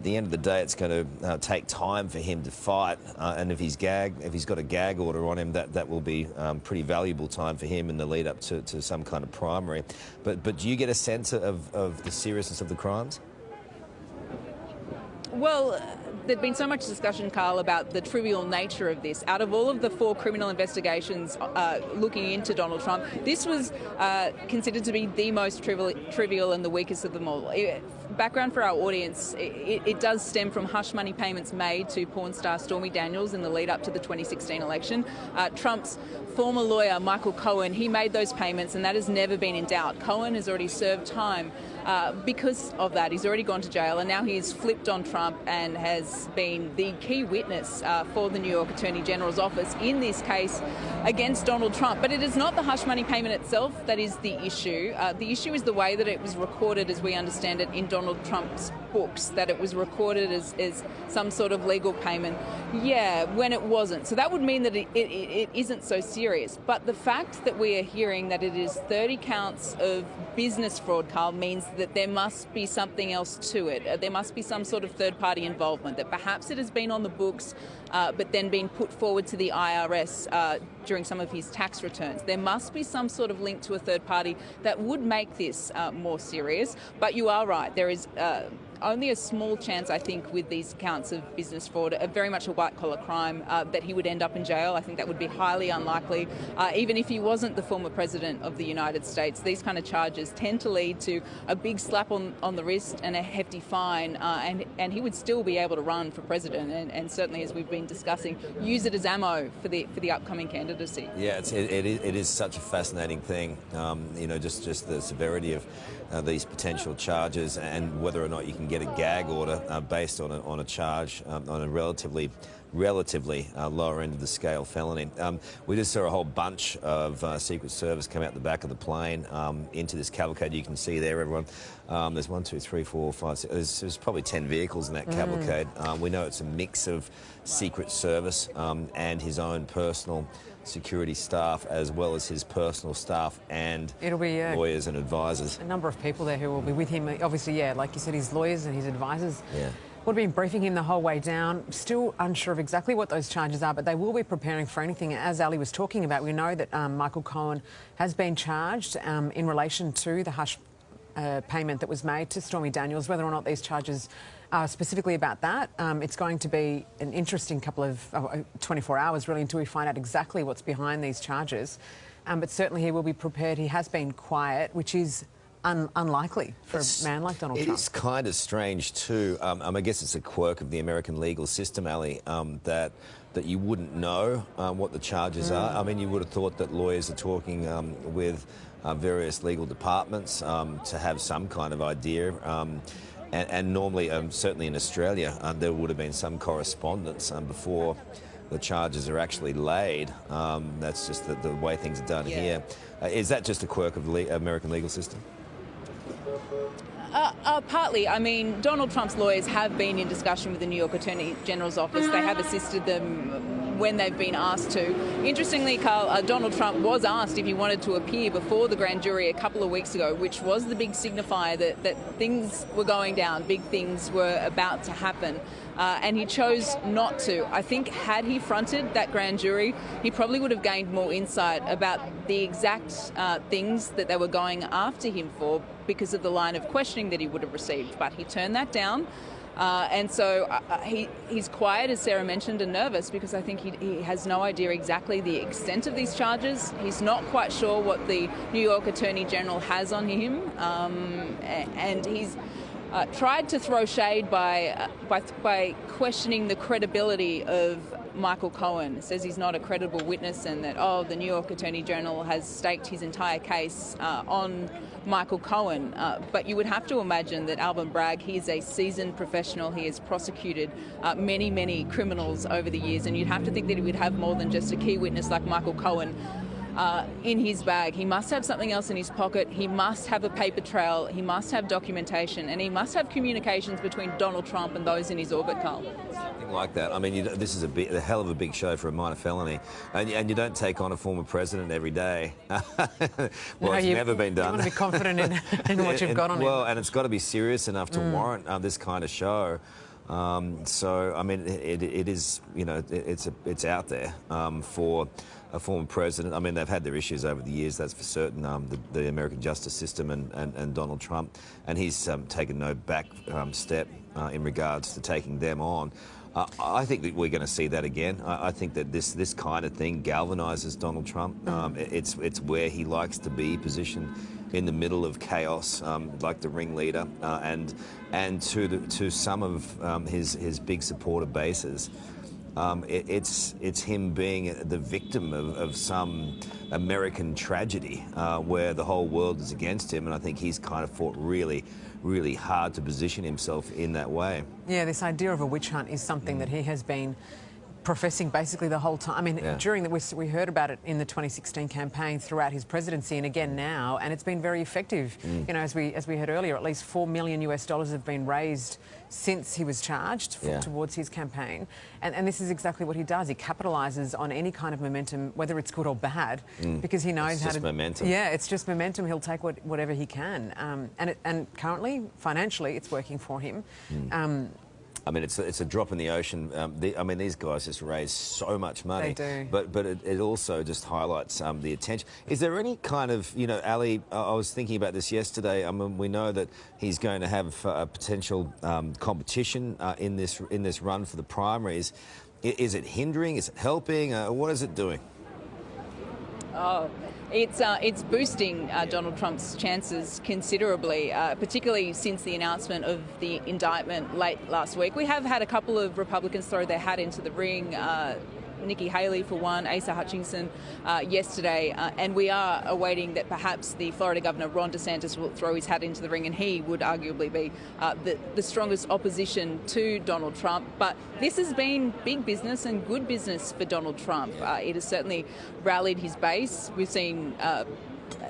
At the end of the day, it's going to take time for him to fight, and if he's got a gag order on him, that will be pretty valuable time for him in the lead up to some kind of primary. But do you get a sense of the seriousness of the crimes? Well, there'd been so much discussion, Carl, about the trivial nature of this. Out of all of the 4 criminal investigations looking into Donald Trump, this was considered to be the most trivial and the weakest of them all. Background for our audience, it does stem from hush money payments made to porn star Stormy Daniels in the lead up to the 2016 election. Trump's former lawyer, Michael Cohen, he made those payments, and that has never been in doubt. Cohen has already served time because of that. He's already gone to jail, and now he's flipped on Trump and has been the key witness for the New York Attorney General's office in this case against Donald Trump. But it is not the hush money payment itself that is the issue. The issue is the way that it was recorded, as we understand it, in Donald Trump's books, that it was recorded as some sort of legal payment, when it wasn't. So that would mean that it isn't so serious. But the fact that we are hearing that it is 30 counts of business fraud, Carl, means that there must be something else to it. There must be some sort of third-party involvement, that perhaps it has been on the books but then been put forward to the IRS during some of his tax returns. There must be some sort of link to a third party that would make this more serious. But you are right, there is only a small chance, I think, with these counts of business fraud, very much a white-collar crime, that he would end up in jail. I think that would be highly unlikely. Even if he wasn't the former president of the United States, these kind of charges tend to lead to a big slap on the wrist and a hefty fine, and he would still be able to run for president, and certainly, as we've been discussing, use it as ammo for the upcoming candidacy. Yeah, it is such a fascinating thing, just the severity of these potential charges and whether or not you can get a gag order based on a charge on a relatively lower end of the scale felony. We just saw a whole bunch of Secret Service come out the back of the plane into this cavalcade. You can see there, everyone. There's 1, 2, 3, 4, 5, 6. There's probably 10 vehicles in that cavalcade. We know it's a mix of Secret Service and his own personal security staff, as well as his personal staff and lawyers and advisors. A number of people there who will be with him. Obviously, like you said, his lawyers and his advisors. Yeah. Would have been briefing him the whole way down. Still unsure of exactly what those charges are, but they will be preparing for anything. As Ali was talking about, we know that Michael Cohen has been charged in relation to the hush payment that was made to Stormy Daniels. Whether or not these charges are specifically about that, it's going to be an interesting couple of 24 hours, really, until we find out exactly what's behind these charges. But certainly he will be prepared. He has been quiet, which is unlikely for a man like Donald Trump. It is kind of strange too. I guess it's a quirk of the American legal system, Ali, that you wouldn't know what the charges are. I mean, you would have thought that lawyers are talking with various legal departments to have some kind of idea. And normally, certainly in Australia, there would have been some correspondence before the charges are actually laid. That's just the way things are done here. Is that just a quirk of the American legal system? Partly. I mean, Donald Trump's lawyers have been in discussion with the New York Attorney General's office. They have assisted them when they've been asked to. Interestingly, Carl, Donald Trump was asked if he wanted to appear before the grand jury a couple of weeks ago, which was the big signifier that things were going down, big things were about to happen. And he chose not to. I think had he fronted that grand jury, he probably would have gained more insight about the exact things that they were going after him for because of the line of questioning that he would have received. But he turned that down. And so he's quiet, as Sarah mentioned, and nervous because I think he has no idea exactly the extent of these charges. He's not quite sure what the New York Attorney General has on him. And he's tried to throw shade by questioning the credibility of Michael Cohen. Says he's not a credible witness and that, the New York Attorney General has staked his entire case on Michael Cohen. But you would have to imagine that Alvin Bragg, he is a seasoned professional. He has prosecuted many, many criminals over the years, and you'd have to think that he would have more than just a key witness like Michael Cohen in his bag. He must have something else in his pocket. He must have a paper trail. He must have documentation, and he must have communications between Donald Trump and those in his orbit, Carl. Something like that. I mean, this is a hell of a big show for a minor felony, and you don't take on a former president every day. It's never been done. You want to be confident in what you've got on him. Well, and it's got to be serious enough to warrant this kind of show. So I mean, it is, you know, it's out there for a former president. I mean, they've had their issues over the years, that's for certain. The American justice system and Donald Trump, and he's taken no back step in regards to taking them on. I think that we're going to see that again. I think that this kind of thing galvanizes Donald Trump. It's where he likes to be positioned, in the middle of chaos, like the ringleader, and to some of his big supporter bases. It's him being the victim of some American tragedy where the whole world is against him, and I think he's kind of fought really hard to position himself in that way. Yeah, this idea of a witch hunt is something that he has been professing basically the whole time. I mean, during we heard about it in the 2016 campaign, throughout his presidency, and again now, and it's been very effective. You know, as we heard earlier, at least $4 million have been raised since he was charged towards his campaign, and this is exactly what he does. He capitalises on any kind of momentum, whether it's good or bad, because he knows how to. Momentum. Yeah, it's just momentum. He'll take whatever he can, and currently, financially, it's working for him. I mean, it's a drop in the ocean. I mean, these guys just raise so much money. They do. But it also just highlights the attention. Is there any kind of, you know, Ali, I was thinking about this yesterday. I mean, we know that he's going to have a potential competition in this run for the primaries. Is it hindering? Is it helping? What is it doing? Oh, it's boosting Donald Trump's chances considerably, particularly since the announcement of the indictment late last week. We have had a couple of Republicans throw their hat into the ring. Nikki Haley, for one, Asa Hutchinson yesterday, and we are awaiting that perhaps the Florida Governor, Ron DeSantis, will throw his hat into the ring, and he would arguably be the strongest opposition to Donald Trump. But this has been big business and good business for Donald Trump. It has certainly rallied his base. We've seen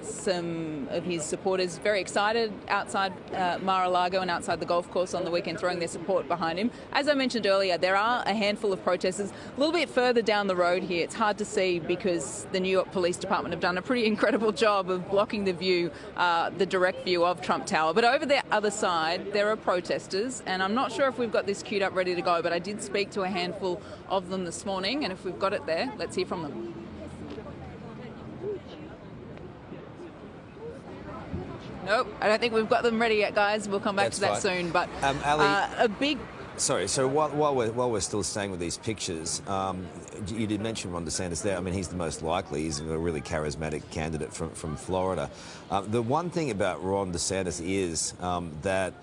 some of his supporters very excited outside Mar-a-Lago and outside the golf course on the weekend, throwing their support behind him. As I mentioned earlier, there are a handful of protesters a little bit further down the road here. It's hard to see because the New York Police Department have done a pretty incredible job of blocking the view, the direct view of Trump Tower. But over the other side, there are protesters, and I'm not sure if we've got this queued up ready to go, but I did speak to a handful of them this morning, and if we've got it there, let's hear from them. Nope, I don't think we've got them ready yet, guys. We'll come back to that soon. But Ali, a big... Sorry, so while we're still staying with these pictures, you did mention Ron DeSantis there. I mean, he's the most likely. He's a really charismatic candidate from Florida. The one thing about Ron DeSantis is that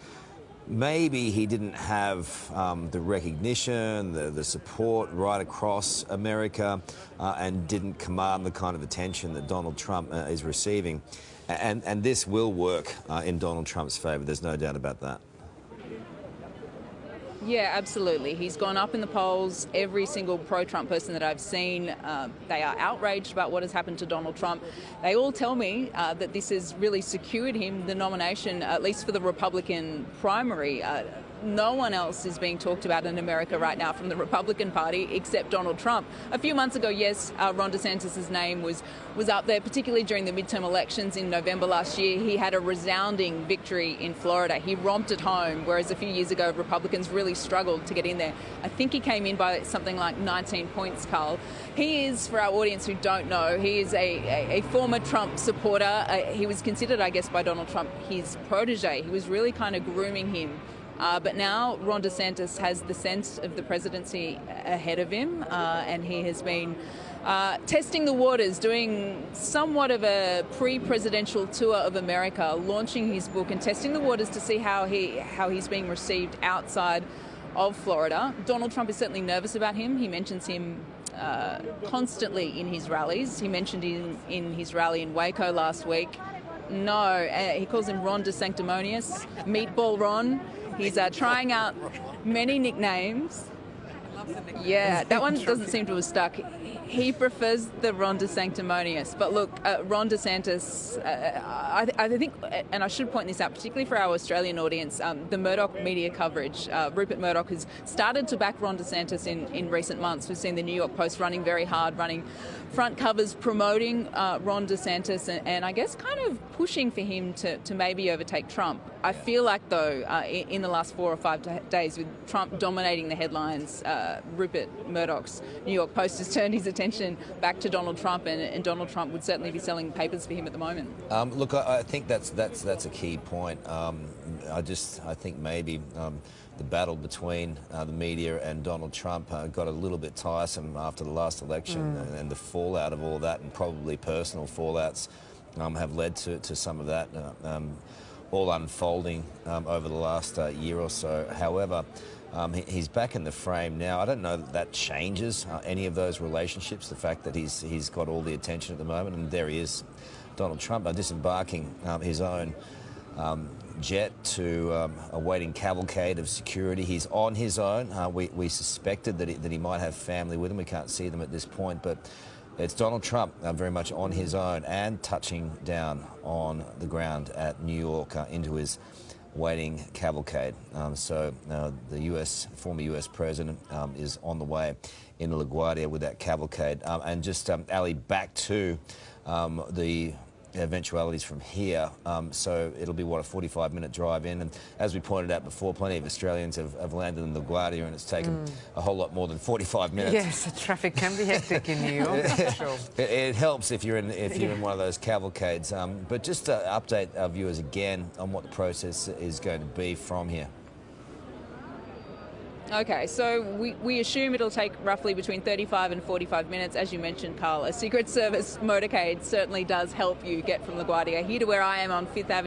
maybe he didn't have the recognition, the support right across America, and didn't command the kind of attention that Donald Trump is receiving. And this will work in Donald Trump's favour. There's no doubt about that. Yeah, absolutely. He's gone up in the polls. Every single pro-Trump person that I've seen, they are outraged about what has happened to Donald Trump. They all tell me that this has really secured him the nomination, at least for the Republican primary. No one else is being talked about in America right now from the Republican Party except Donald Trump. A few months ago, yes, Ron DeSantis' name was up there, particularly during the midterm elections in November last year. He had a resounding victory in Florida. He romped it home, whereas a few years ago, Republicans really struggled to get in there. I think he came in by something like 19 points, Carl. He is, for our audience who don't know, he is a former Trump supporter. He was considered, I guess, by Donald Trump his protege. He was really kind of grooming him. But now Ron DeSantis has the sense of the presidency ahead of him, and he has been testing the waters, doing somewhat of a pre-presidential tour of America, launching his book and testing the waters to see how he's being received outside of Florida. Donald Trump is certainly nervous about him. He mentions him constantly in his rallies. He mentioned in his rally in Waco last week. No, he calls him Ron DeSanctimonious, Meatball Ron. He's trying out many nicknames. Yeah, that one doesn't seem to have stuck. He prefers the Ron DeSanctimonious. But look, Ron DeSantis, I think, and I should point this out, particularly for our Australian audience, the Murdoch media coverage. Rupert Murdoch has started to back Ron DeSantis in recent months. We've seen the New York Post running very hard, running front covers promoting Ron DeSantis and I guess kind of pushing for him to maybe overtake Trump. I feel like, though, in the last 4 or 5 days, with Trump dominating the headlines, Rupert Murdoch's New York Post has turned his attention back to Donald Trump, and Donald Trump would certainly be selling papers for him at the moment. Look, I think that's a key point. I think maybe the battle between the media and Donald Trump got a little bit tiresome after the last election, and the fallout of all that, and probably personal fallouts, have led to some of that all unfolding over the last year or so. However, he's back in the frame now. I don't know that changes any of those relationships, the fact that he's got all the attention at the moment, and there he is, Donald Trump, disembarking his own jet to a waiting cavalcade of security. He's on his own. We suspected that he might have family with him. We can't see them at this point, but it's Donald Trump very much on his own and touching down on the ground at New York into his waiting cavalcade. So the former US president is on the way into LaGuardia with that cavalcade. And just, Ali, back to the eventualities from here. So it'll be, what, a 45-minute drive in. And as we pointed out before, plenty of Australians have landed in LaGuardia, and it's taken a whole lot more than 45 minutes. Yes, the traffic can be hectic in New York, for sure. It helps if you're in one of those cavalcades. But just to update our viewers again on what the process is going to be from here. Okay, so we assume it'll take roughly between 35 and 45 minutes. As you mentioned, Carl, a Secret Service motorcade certainly does help you get from LaGuardia here to where I am on 5th Avenue.